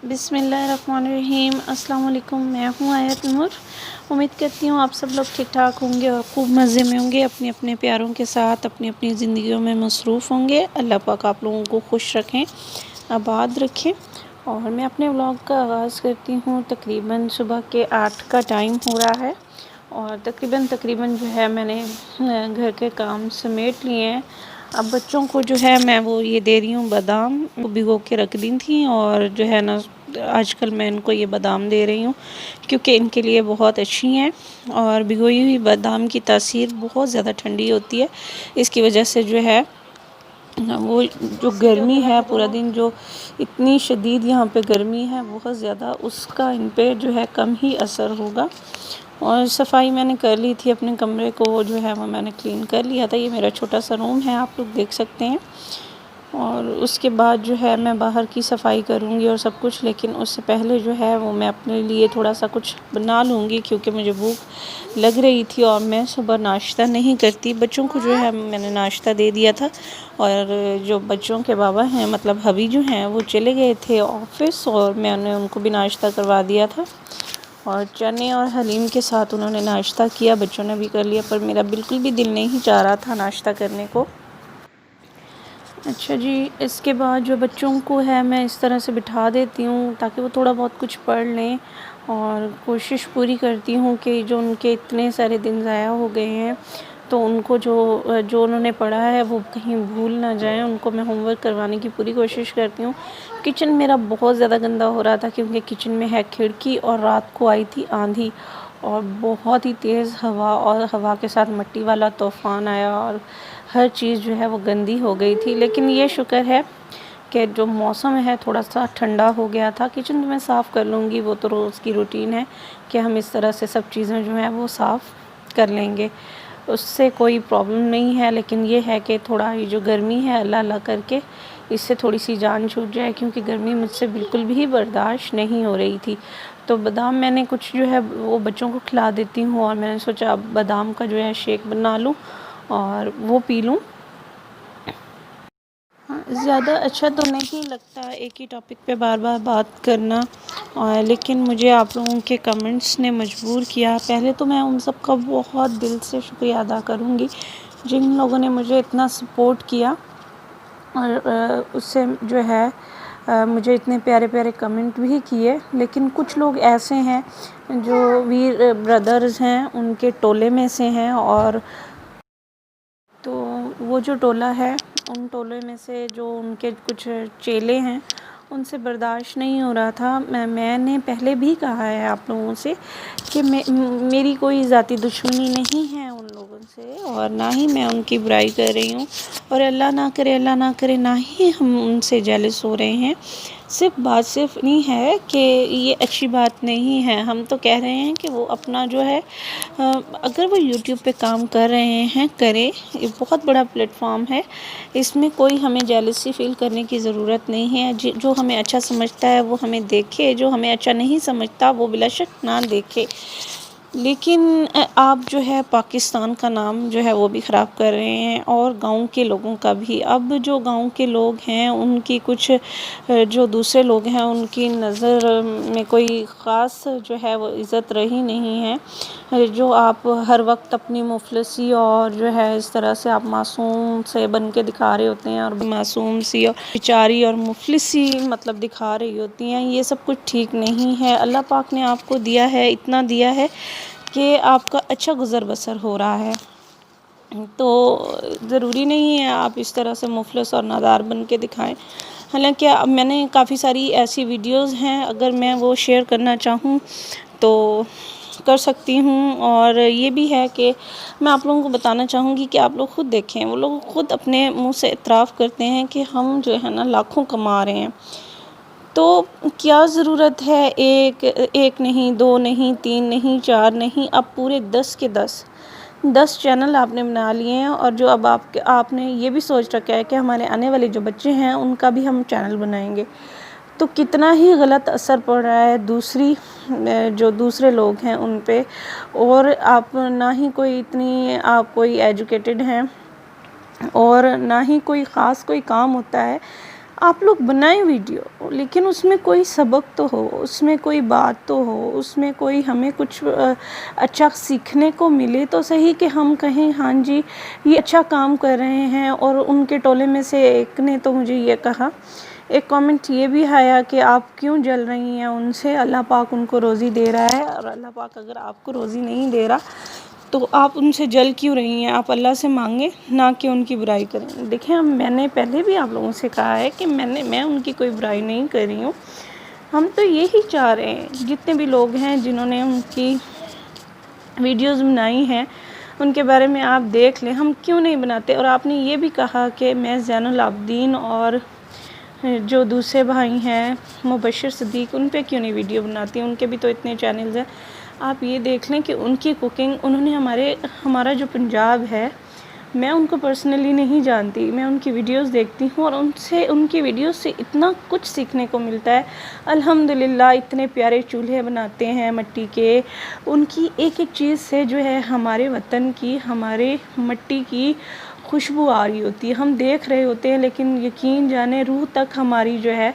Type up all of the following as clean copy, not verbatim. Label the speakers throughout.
Speaker 1: بسم اللہ الرحمن الرحیم۔ السلام علیکم، میں ہوں آیت نور۔ امید کرتی ہوں آپ سب لوگ ٹھیک ٹھاک ہوں گے اور خوب مزے میں ہوں گے، اپنے اپنے پیاروں کے ساتھ اپنی اپنی زندگیوں میں مصروف ہوں گے۔ اللہ پاک آپ لوگوں کو خوش رکھیں، آباد رکھیں۔ اور میں اپنے ولاگ کا آغاز کرتی ہوں، تقریباً صبح کے 8 کا ٹائم ہو رہا ہے اور تقریباً جو ہے میں نے گھر کے کام سمیٹ لیے ہیں۔ اب بچوں کو جو ہے میں وہ یہ دے رہی ہوں بادام، وہ بھگو کے رکھ دی تھیں، اور جو ہے نا آج کل میں ان کو یہ بادام دے رہی ہوں کیونکہ ان کے لیے بہت اچھی ہیں، اور بھگوئی ہوئی بادام کی تاثیر بہت زیادہ ٹھنڈی ہوتی ہے۔ اس کی وجہ سے جو ہے وہ جو گرمی ہے پورا دن، جو اتنی شدید یہاں پہ گرمی ہے بہت زیادہ، اس کا ان پہ جو ہے کم ہی اثر ہوگا۔ اور صفائی میں نے کر لی تھی اپنے کمرے کو، جو ہے وہ میں نے کلین کر لیا تھا۔ یہ میرا چھوٹا سا روم ہے، آپ لوگ دیکھ سکتے ہیں۔ اور اس کے بعد جو ہے میں باہر کی صفائی کروں گی اور سب کچھ، لیکن اس سے پہلے جو ہے وہ میں اپنے لیے تھوڑا سا کچھ بنا لوں گی کیونکہ مجھے بھوک لگ رہی تھی، اور میں صبح ناشتہ نہیں کرتی۔ بچوں کو جو ہے میں نے ناشتہ دے دیا تھا، اور جو بچوں کے بابا ہیں مطلب حبی جو ہیں وہ چلے گئے تھے آفس، اور میں نے ان کو بھی ناشتہ کروا دیا تھا، اور چنے اور حلیم کے ساتھ انہوں نے ناشتہ کیا، بچوں نے بھی کر لیا، پر میرا بالکل بھی دل نہیں چاہ رہا تھا ناشتہ کرنے کو۔ اچھا جی، اس کے بعد جو بچوں کو ہے میں اس طرح سے بٹھا دیتی ہوں تاکہ وہ تھوڑا بہت کچھ پڑھ لیں، اور کوشش پوری کرتی ہوں کہ جو ان کے اتنے سارے دن ضائع ہو گئے ہیں تو ان کو جو انہوں نے پڑھا ہے وہ کہیں بھول نہ جائیں، ان کو میں ہوم ورک کروانے کی پوری کوشش کرتی ہوں۔ کچن میرا بہت زیادہ گندا ہو رہا تھا کیونکہ کچن میں ہے کھڑکی، اور رات کو آئی تھی آندھی اور بہت ہی تیز ہوا، اور ہوا کے ساتھ مٹی والا طوفان آیا، اور ہر چیز جو ہے وہ گندی ہو گئی تھی۔ لیکن یہ شکر ہے کہ جو موسم ہے تھوڑا سا ٹھنڈا ہو گیا تھا۔ کچن تو میں صاف کر لوں گی، وہ تو روز کی روٹین ہے کہ ہم اس طرح سے سب چیزیں جو ہیں وہ صاف کر لیں گے، اس سے کوئی پرابلم نہیں ہے۔ لیکن یہ ہے کہ تھوڑا یہ جو گرمی ہے اللہ اللہ کر کے اس سے تھوڑی سی جان چھوٹ جائے، کیونکہ گرمی مجھ سے بالکل بھی برداشت نہیں ہو رہی تھی۔ تو بادام میں نے کچھ جو ہے وہ بچوں کو کھلا دیتی ہوں، اور میں نے سوچا اب بادام کا جو ہے شیک بنا لوں اور وہ پی لوں۔ زیادہ اچھا تو نہیں لگتا ایک ہی ٹاپک پہ بار بار بات کرنا، لیکن مجھے آپ لوگوں کے کمنٹس نے مجبور کیا۔ پہلے تو میں ان سب کا بہت دل سے شکریہ ادا کروں گی جن لوگوں نے مجھے اتنا سپورٹ کیا، اور اس سے جو ہے مجھے اتنے پیارے پیارے کمنٹ بھی کیے۔ لیکن کچھ لوگ ایسے ہیں جو ویر برادرز ہیں، ان کے ٹولے میں سے ہیں، اور تو وہ جو ٹولہ ہے ان ٹولے میں سے جو ان کے کچھ چیلے ہیں ان سے برداشت نہیں ہو رہا تھا۔ میں نے پہلے بھی کہا ہے آپ لوگوں سے کہ میری کوئی ذاتی دشمنی نہیں ہے ان لوگوں سے، اور نہ ہی میں ان کی برائی کر رہی ہوں، اور اللہ نہ کرے نہ ہی ہم ان سے جیلس ہو رہے ہیں۔ صرف نہیں ہے کہ یہ اچھی بات نہیں ہے، ہم تو کہہ رہے ہیں کہ وہ اپنا جو ہے اگر وہ یوٹیوب پہ کام کر رہے ہیں کرے، یہ بہت بڑا پلیٹ فارم ہے، اس میں کوئی ہمیں جیلسی فیل کرنے کی ضرورت نہیں ہے۔ جو ہمیں اچھا سمجھتا ہے وہ ہمیں دیکھے، جو ہمیں اچھا نہیں سمجھتا وہ بلا شک نہ دیکھے۔ لیکن آپ جو ہے پاکستان کا نام جو ہے وہ بھی خراب کر رہے ہیں، اور گاؤں کے لوگوں کا بھی۔ اب جو گاؤں کے لوگ ہیں ان کی کچھ جو دوسرے لوگ ہیں ان کی نظر میں کوئی خاص جو ہے وہ عزت رہی نہیں ہے۔ جو آپ ہر وقت اپنی مفلسی اور جو ہے اس طرح سے آپ معصوم سے بن کے دکھا رہے ہوتے ہیں، اور معصوم سی اور بیچاری اور مفلسی مطلب دکھا رہی ہوتی ہیں، یہ سب کچھ ٹھیک نہیں ہے۔ اللہ پاک نے آپ کو دیا ہے، اتنا دیا ہے کہ آپ کا اچھا گزر بسر ہو رہا ہے، تو ضروری نہیں ہے آپ اس طرح سے مفلس اور نادار بن کے دکھائیں۔ حالانکہ میں نے کافی ساری ایسی ویڈیوز ہیں، اگر میں وہ شیئر کرنا چاہوں تو کر سکتی ہوں، اور یہ بھی ہے کہ میں آپ لوگوں کو بتانا چاہوں گی کہ آپ لوگ خود دیکھیں، وہ لوگ خود اپنے منہ سے اعتراف کرتے ہیں کہ ہم جو ہے نا لاکھوں کما رہے ہیں، تو کیا ضرورت ہے ایک نہیں، 2 نہیں، 3 نہیں، 4 نہیں، اب پورے 10 کے 10 چینل آپ نے بنا لیے ہیں، اور جو اب آپ نے یہ بھی سوچ رکھا ہے کہ ہمارے آنے والے جو بچے ہیں ان کا بھی ہم چینل بنائیں گے، تو کتنا ہی غلط اثر پڑ رہا ہے جو دوسرے لوگ ہیں ان پہ، اور آپ نہ ہی کوئی ایجوکیٹڈ ہیں، اور نہ ہی کوئی خاص کوئی کام ہوتا ہے۔ آپ لوگ بنائیں ویڈیو، لیکن اس میں کوئی سبق تو ہو، اس میں کوئی بات تو ہو، اس میں کوئی ہمیں کچھ اچھا سیکھنے کو ملے تو صحیح، کہ ہم کہیں ہاں جی یہ اچھا کام کر رہے ہیں۔ اور ان کے ٹولے میں سے ایک نے تو مجھے یہ کہا، ایک کامنٹ یہ بھی آیا کہ آپ کیوں جل رہی ہیں ان سے، اللہ پاک ان کو روزی دے رہا ہے، اور اللہ پاک اگر آپ کو روزی نہیں دے رہا تو آپ ان سے جل کیوں رہی ہیں، آپ اللہ سے مانگیں نہ کہ ان کی برائی کریں۔ دیکھیں میں نے پہلے بھی آپ لوگوں سے کہا ہے کہ میں ان کی کوئی برائی نہیں کر رہی ہوں، ہم تو یہی چاہ رہے ہیں جتنے بھی لوگ ہیں جنہوں نے ان کی ویڈیوز بنائی ہیں ان کے بارے میں آپ دیکھ لیں، ہم کیوں نہیں بناتے۔ اور آپ نے یہ بھی کہا کہ میں زین العابدین اور جو دوسرے بھائی ہیں مبشر صدیق ان پہ کیوں نہیں ویڈیو بناتی، ان کے بھی تو اتنے چینلز ہیں۔ آپ یہ دیکھ لیں کہ ان کی کوکنگ، انہوں نے ہمارا جو پنجاب ہے، میں ان کو پرسنلی نہیں جانتی، میں ان کی ویڈیوز دیکھتی ہوں اور ان کی ویڈیوز سے اتنا کچھ سیکھنے کو ملتا ہے۔ الحمدللہ اتنے پیارے چولہے بناتے ہیں مٹی کے، ان کی ایک ایک چیز سے جو ہے ہمارے وطن کی، ہمارے مٹی کی خوشبو آ رہی ہوتی ہے، ہم دیکھ رہے ہوتے ہیں لیکن یقین جانے روح تک ہماری جو ہے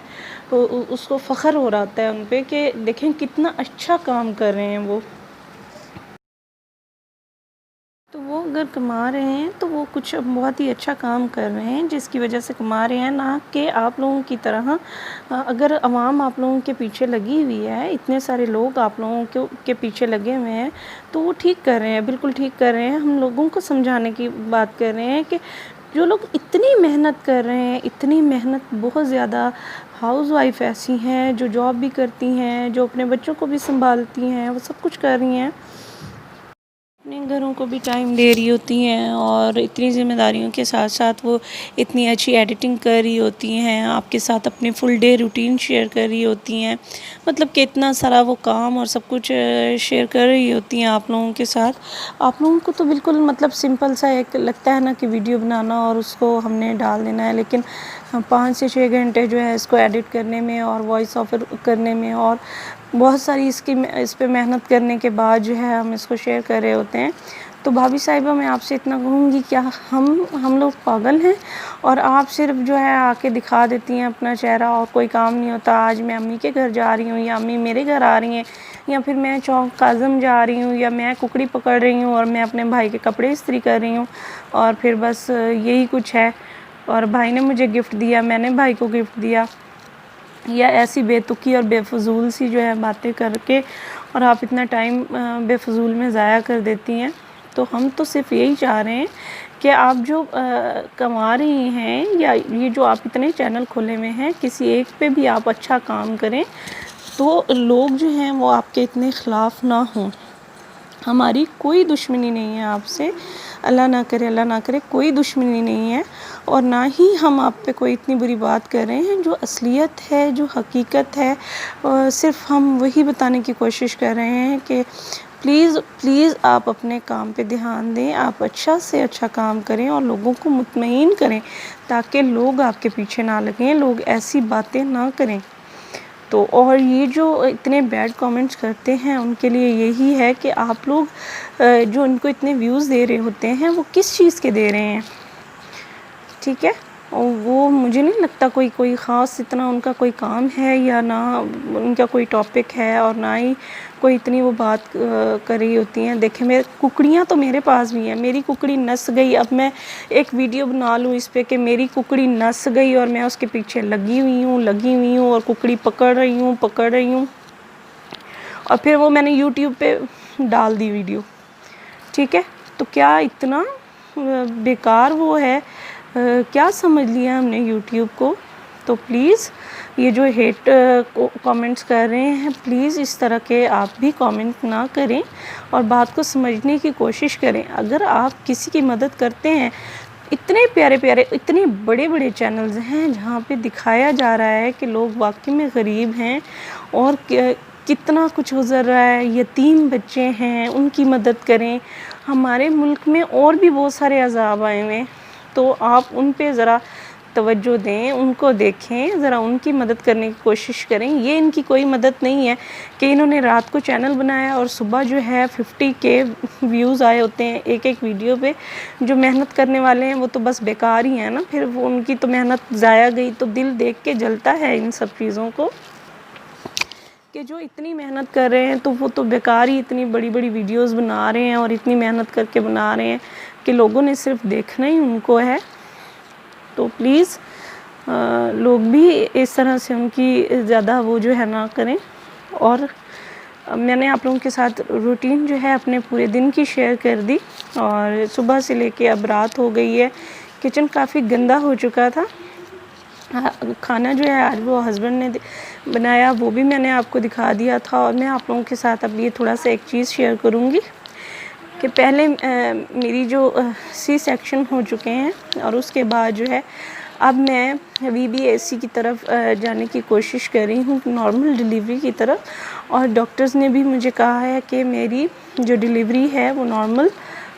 Speaker 1: اس کو فخر ہو رہا ہوتا ہے ان پہ کہ دیکھیں کتنا اچھا کام کر رہے ہیں وہ۔ تو وہ اگر کما رہے ہیں تو وہ کچھ بہت ہی اچھا کام کر رہے ہیں جس کی وجہ سے کما رہے ہیں، نہ کہ آپ لوگوں کی طرح اگر عوام آپ لوگوں کے پیچھے لگی ہوئی ہے، اتنے سارے لوگ آپ لوگوں کے پیچھے لگے ہوئے ہیں تو وہ ٹھیک کر رہے ہیں، بالکل ٹھیک کر رہے ہیں۔ ہم لوگوں کو سمجھانے کی بات کر رہے ہیں کہ جو لوگ اتنی محنت کر رہے ہیں، اتنی محنت، بہت زیادہ ہاؤس وائف ایسی ہیں جو جاب بھی کرتی ہیں، جو اپنے بچوں کو بھی سنبھالتی ہیں، وہ سب کچھ کر رہی ہیں، اپنے گھروں کو بھی ٹائم دے رہی ہوتی ہیں، اور اتنی ذمہ داریوں کے ساتھ ساتھ وہ اتنی اچھی ایڈیٹنگ کر رہی ہوتی ہیں، آپ کے ساتھ اپنے فل ڈے روٹین شیئر کر رہی ہوتی ہیں، مطلب کہ اتنا سارا وہ کام اور سب کچھ شیئر کر رہی ہوتی ہیں آپ لوگوں کے ساتھ۔ آپ لوگوں کو تو بالکل مطلب سمپل سا ایک لگتا ہے نا کہ ویڈیو بنانا اور اس کو ہم نے ڈال دینا ہے، لیکن 5 سے 6 گھنٹے جو ہے اس کو ایڈٹ کرنے میں اور وائس اوور کرنے میں اور بہت ساری اس پہ محنت کرنے کے بعد جو ہے ہم اس کو شیئر کر رہے ہوتے ہیں۔ تو بھابھی صاحبہ میں آپ سے اتنا کہوں گی، کیا ہم لوگ پاگل ہیں؟ اور آپ صرف جو ہے آ کے دکھا دیتی ہیں اپنا چہرہ اور کوئی کام نہیں ہوتا۔ آج میں امی کے گھر جا رہی ہوں، یا امی میرے گھر آ رہی ہیں، یا پھر میں چوک کاظم جا رہی ہوں، یا میں ککڑی پکڑ رہی ہوں اور میں اپنے بھائی کے کپڑے استری کر رہی ہوں، اور پھر بس یہی کچھ ہے، اور بھائی نے مجھے گفٹ دیا، میں نے بھائی کو گفٹ دیا، یا ایسی بے تکی اور بے فضول سی جو ہے باتیں کر کے اور آپ اتنا ٹائم بے فضول میں ضائع کر دیتی ہیں۔ تو ہم تو صرف یہی چاہ رہے ہیں کہ آپ جو کما رہی ہیں، یا یہ جو آپ اتنے چینل کھولے ہوئے ہیں، کسی ایک پہ بھی آپ اچھا کام کریں تو لوگ جو ہیں وہ آپ کے اتنے خلاف نہ ہوں۔ ہماری کوئی دشمنی نہیں ہے آپ سے، اللہ نہ کرے کوئی دشمنی نہیں ہے، اور نہ ہی ہم آپ پہ کوئی اتنی بری بات کر رہے ہیں۔ جو اصلیت ہے، جو حقیقت ہے، صرف ہم وہی بتانے کی کوشش کر رہے ہیں کہ پلیز آپ اپنے کام پہ دھیان دیں، آپ اچھا سے اچھا کام کریں اور لوگوں کو مطمئن کریں تاکہ لوگ آپ کے پیچھے نہ لگیں، لوگ ایسی باتیں نہ کریں۔ تو اور یہ جو اتنے بیڈ کامنٹس کرتے ہیں ان کے لیے یہی ہے کہ آپ لوگ جو ان کو اتنے ویوز دے رہے ہوتے ہیں وہ کس چیز کے دے رہے ہیں، ٹھیک ہے؟ اور وہ مجھے نہیں لگتا کوئی خاص اتنا ان کا کوئی کام ہے، یا نہ ان کا کوئی ٹاپک ہے، اور نہ ہی کوئی اتنی وہ بات کر رہی ہوتی ہیں۔ دیکھیں ککڑیاں تو میرے پاس بھی ہیں، میری ککڑی نس گئی، اب میں ایک ویڈیو بنا لوں اس پہ کہ میری ککڑی نس گئی اور میں اس کے پیچھے لگی ہوئی ہوں اور ککڑی پکڑ رہی ہوں، اور پھر وہ میں نے یوٹیوب پہ ڈال دی ویڈیو، ٹھیک ہے؟ تو کیا اتنا بیکار وہ ہے، کیا سمجھ لیا ہم نے یوٹیوب کو؟ تو پلیز یہ جو ہیٹ کامنٹس کر رہے ہیں، پلیز اس طرح کے آپ بھی کامنٹ نہ کریں اور بات کو سمجھنے کی کوشش کریں۔ اگر آپ کسی کی مدد کرتے ہیں، اتنے پیارے اتنے بڑے چینلز ہیں جہاں پہ دکھایا جا رہا ہے کہ لوگ واقعی میں غریب ہیں اور کتنا کچھ گزر رہا ہے، یتیم بچے ہیں، ان کی مدد کریں۔ ہمارے ملک میں اور بھی بہت سارے عذاب آئے ہوئے ہیں، تو آپ ان پہ ذرا توجہ دیں، ان کو دیکھیں، ذرا ان کی مدد کرنے کی کوشش کریں۔ یہ ان کی کوئی مدد نہیں ہے کہ انہوں نے رات کو چینل بنایا اور صبح جو ہے 50K ویوز آئے ہوتے ہیں ایک ویڈیو پہ۔ جو محنت کرنے والے ہیں وہ تو بس بیکار ہی ہیں نا، پھر وہ ان کی تو محنت ضائع گئی۔ تو دل دیکھ کے جلتا ہے ان سب چیزوں کو کہ جو اتنی محنت کر رہے ہیں تو وہ تو بیکار ہی اتنی بڑی بڑی ویڈیوز بنا رہے ہیں اور اتنی محنت کر کے بنا رہے ہیں کہ لوگوں نے صرف دیکھنا ہی ان کو ہے۔ تو پلیز لوگ بھی اس طرح سے ان کی زیادہ وہ جو ہے نہ کریں۔ اور میں نے آپ لوگوں کے ساتھ روٹین جو ہے اپنے پورے دن کی شیئر کر دی، اور صبح سے لے کے اب رات ہو گئی ہے، کچن کافی گندا ہو چکا تھا۔ کھانا جو ہے آج وہ ہسبینڈ نے بنایا، وہ بھی میں نے آپ کو دکھا دیا تھا۔ اور میں آپ لوگوں کے ساتھ اب یہ تھوڑا سا ایک چیز شیئر کروں گی کہ پہلے میری جو سی سیکشن ہو چکے ہیں، اور اس کے بعد جو ہے اب میں VBAC کی طرف جانے کی کوشش کر رہی ہوں، نارمل ڈیلیوری کی طرف۔ اور ڈاکٹرز نے بھی مجھے کہا ہے کہ میری جو ڈیلیوری ہے وہ نارمل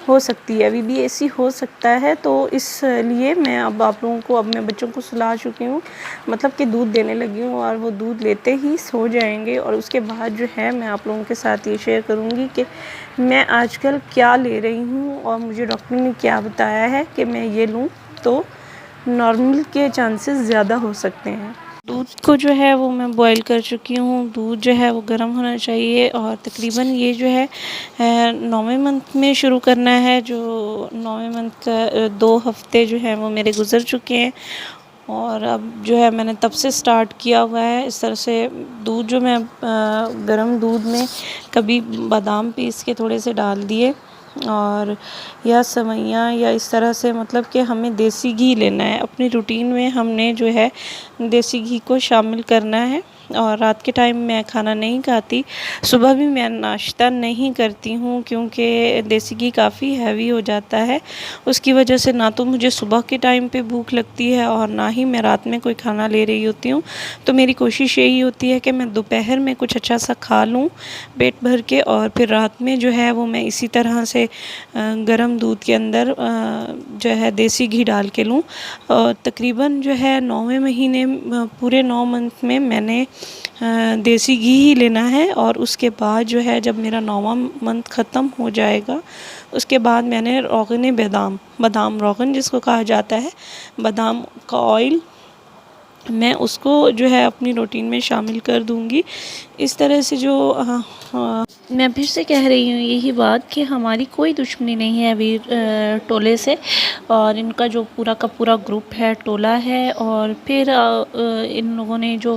Speaker 1: ہو سکتی ہے، VBAC ہو سکتا ہے۔ تو اس لیے میں اب آپ لوگوں کو، اب میں بچوں کو سلا چکی ہوں، مطلب کہ دودھ دینے لگی ہوں، اور وہ دودھ لیتے ہی سو جائیں گے۔ اور اس کے بعد جو ہے میں آپ لوگوں کے ساتھ یہ شیئر کروں گی کہ میں آج کل کیا لے رہی ہوں، اور مجھے ڈاکٹر نے کیا بتایا ہے کہ میں یہ لوں تو نارمل کے چانسز زیادہ ہو سکتے ہیں۔ دودھ کو جو ہے وہ میں بوائل کر چکی ہوں، دودھ جو ہے وہ گرم ہونا چاہیے، اور تقریباً یہ جو ہے 9ویں منتھ میں شروع کرنا ہے۔ جو 9ویں منتھ کا 2 ہفتے جو ہیں وہ میرے گزر چکے ہیں، اور اب جو ہے میں نے تب سے سٹارٹ کیا ہوا ہے اس طرح سے۔ دودھ جو میں گرم دودھ میں کبھی بادام پیس کے تھوڑے سے ڈال دیے، اور یا سوئیاں، یا اس طرح سے، مطلب کہ ہمیں دیسی گھی لینا ہے اپنی روٹین میں، ہم نے جو ہے دیسی گھی کو شامل کرنا ہے۔ اور رات کے ٹائم میں کھانا نہیں کھاتی، صبح بھی میں ناشتہ نہیں کرتی ہوں، کیونکہ دیسی گھی کافی ہیوی ہو جاتا ہے۔ اس کی وجہ سے نہ تو مجھے صبح کے ٹائم پہ بھوک لگتی ہے، اور نہ ہی میں رات میں کوئی کھانا لے رہی ہوتی ہوں۔ تو میری کوشش یہی ہوتی ہے کہ میں دوپہر میں کچھ اچھا سا کھا لوں پیٹ بھر کے، اور پھر رات میں جو ہے وہ میں اسی طرح سے گرم دودھ کے اندر جو ہے دیسی گھی ڈال کے لوں۔ تقریباً جو ہے 9ویں مہینے، پورے 9 منتھ میں نے دیسی گھی ہی لینا ہے۔ اور اس کے بعد جو ہے جب میرا 9واں منتھ ختم ہو جائے گا، اس کے بعد میں نے روغن بادام روغن جس کو کہا جاتا ہے، بادام کا آئل، میں اس کو جو ہے اپنی روٹین میں شامل کر دوں گی۔ اس طرح سے جو میں پھر سے کہہ رہی ہوں یہی بات کہ ہماری کوئی دشمنی نہیں ہے ابھی ٹولے سے، اور ان کا جو پورا کا پورا گروپ ہے، ٹولہ ہے۔ اور پھر ان لوگوں نے جو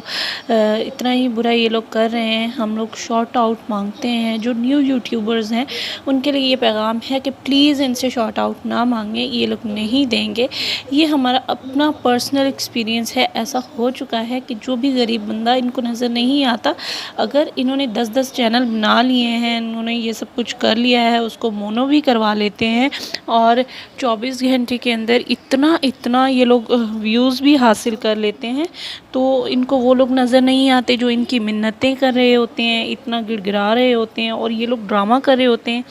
Speaker 1: اتنا ہی برا یہ لوگ کر رہے ہیں، ہم لوگ شارٹ آؤٹ مانگتے ہیں۔ جو نیو یوٹیوبرز ہیں ان کے لیے یہ پیغام ہے کہ پلیز ان سے شارٹ آؤٹ نہ مانگیں، یہ لوگ نہیں دیں گے۔ یہ ہمارا اپنا پرسنل ایکسپیرینس ہے، ایسا ہو چکا ہے کہ جو بھی غریب بندہ ان کو نظر نہیں آتا، اگر انہوں نے 10 چینل بنا لیے ہیں، انہوں نے یہ سب کچھ کر لیا ہے، اس کو مونو بھی کروا لیتے ہیں، اور 24 گھنٹے کے اندر اتنا یہ لوگ ویوز بھی حاصل کر لیتے ہیں، تو ان کو وہ لوگ نظر نہیں آتے جو ان کی منتیں کر رہے ہوتے ہیں، اتنا گڑ گڑا رہے ہوتے ہیں، اور یہ لوگ ڈرامہ کر رہے ہوتے ہیں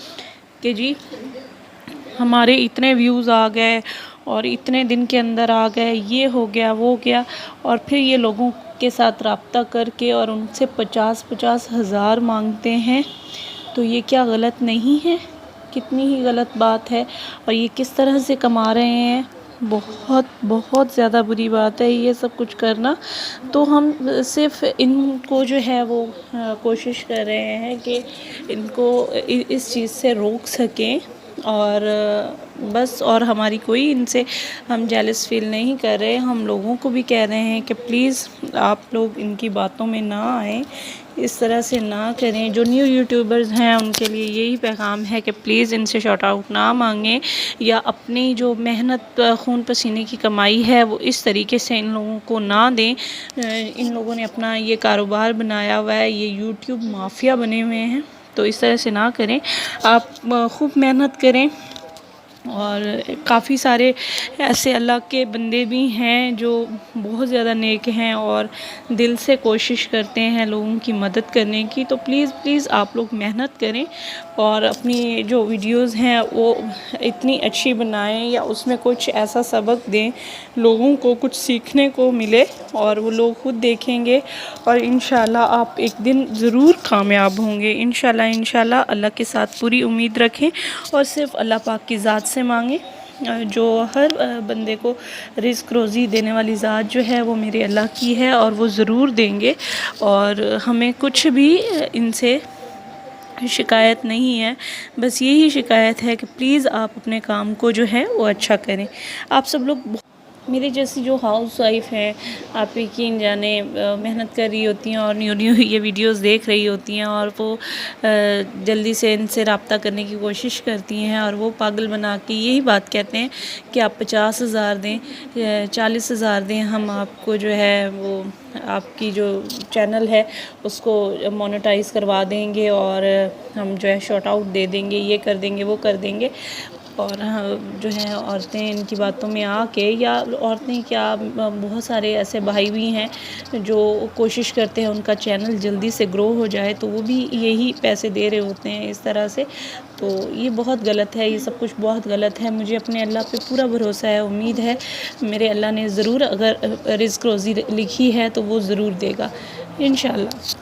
Speaker 1: کہ جی ہمارے اتنے ویوز آ گئے، اور اتنے دن کے اندر آ گئے، یہ ہو گیا وہ گیا۔ اور پھر یہ لوگوں کے ساتھ رابطہ کر کے اور ان سے 50 ہزار مانگتے ہیں۔ تو یہ کیا غلط نہیں ہے؟ کتنی ہی غلط بات ہے، اور یہ کس طرح سے کما رہے ہیں، بہت زیادہ بری بات ہے یہ سب کچھ کرنا۔ تو ہم صرف ان کو جو ہے وہ کوشش کر رہے ہیں کہ ان کو اس چیز سے روک سکیں، اور بس، اور ہماری کوئی ان سے ہم جیلس فیل نہیں کر رہے۔ ہم لوگوں کو بھی کہہ رہے ہیں کہ پلیز آپ لوگ ان کی باتوں میں نہ آئیں، اس طرح سے نہ کریں۔ جو نیو یوٹیوبرز ہیں ان کے لیے یہی پیغام ہے کہ پلیز ان سے شارٹ آؤٹ نہ مانگیں، یا اپنی جو محنت خون پسینے کی کمائی ہے وہ اس طریقے سے ان لوگوں کو نہ دیں۔ ان لوگوں نے اپنا یہ کاروبار بنایا ہوا ہے، یہ یوٹیوب مافیا بنے ہوئے ہیں، تو اس طرح سے نہ کریں۔ آپ خوب محنت کریں، اور کافی سارے ایسے اللہ کے بندے بھی ہیں جو بہت زیادہ نیک ہیں اور دل سے کوشش کرتے ہیں لوگوں کی مدد کرنے کی. تو پلیز پلیز آپ لوگ محنت کریں اور اپنی جو ویڈیوز ہیں وہ اتنی اچھی بنائیں یا اس میں کچھ ایسا سبق دیں لوگوں کو کچھ سیکھنے کو ملے اور وہ لوگ خود دیکھیں گے اور انشاءاللہ آپ ایک دن ضرور کامیاب ہوں گے. انشاءاللہ اللہ کے ساتھ پوری امید رکھیں اور صرف اللہ پاک کی ذات سے مانگیں. جو ہر بندے کو رزق روزی دینے والی ذات جو ہے وہ میرے اللہ کی ہے اور وہ ضرور دیں گے اور ہمیں کچھ بھی ان سے شکایت نہیں ہے. بس یہی شکایت ہے کہ پلیز آپ اپنے کام کو جو ہے وہ اچھا کریں. آپ سب لوگ میرے جیسی جو ہاؤس وائف ہیں آپ یقین جانیں محنت کر رہی ہوتی ہیں اور نیو یہ ویڈیوز دیکھ رہی ہوتی ہیں اور وہ جلدی سے ان سے رابطہ کرنے کی کوشش کرتی ہیں اور وہ پاگل بنا کے یہی بات کہتے ہیں کہ آپ 50,000 دیں 40,000 دیں ہم آپ کو جو ہے وہ آپ کی جو چینل ہے اس کو مونیٹائز کروا دیں گے اور ہم جو ہے شاٹ آؤٹ دے دیں گے یہ کر دیں گے وہ کر دیں گے. اور جو ہیں عورتیں ان کی باتوں میں آ کے یا عورتیں کیا بہت سارے ایسے بھائی بھی ہیں جو کوشش کرتے ہیں ان کا چینل جلدی سے گرو ہو جائے تو وہ بھی یہی پیسے دے رہے ہوتے ہیں اس طرح سے. تو یہ بہت غلط ہے یہ سب کچھ بہت غلط ہے. مجھے اپنے اللہ پہ پورا بھروسہ ہے امید ہے میرے اللہ نے ضرور اگر رزق روزی لکھی ہے تو وہ ضرور دے گا انشاءاللہ.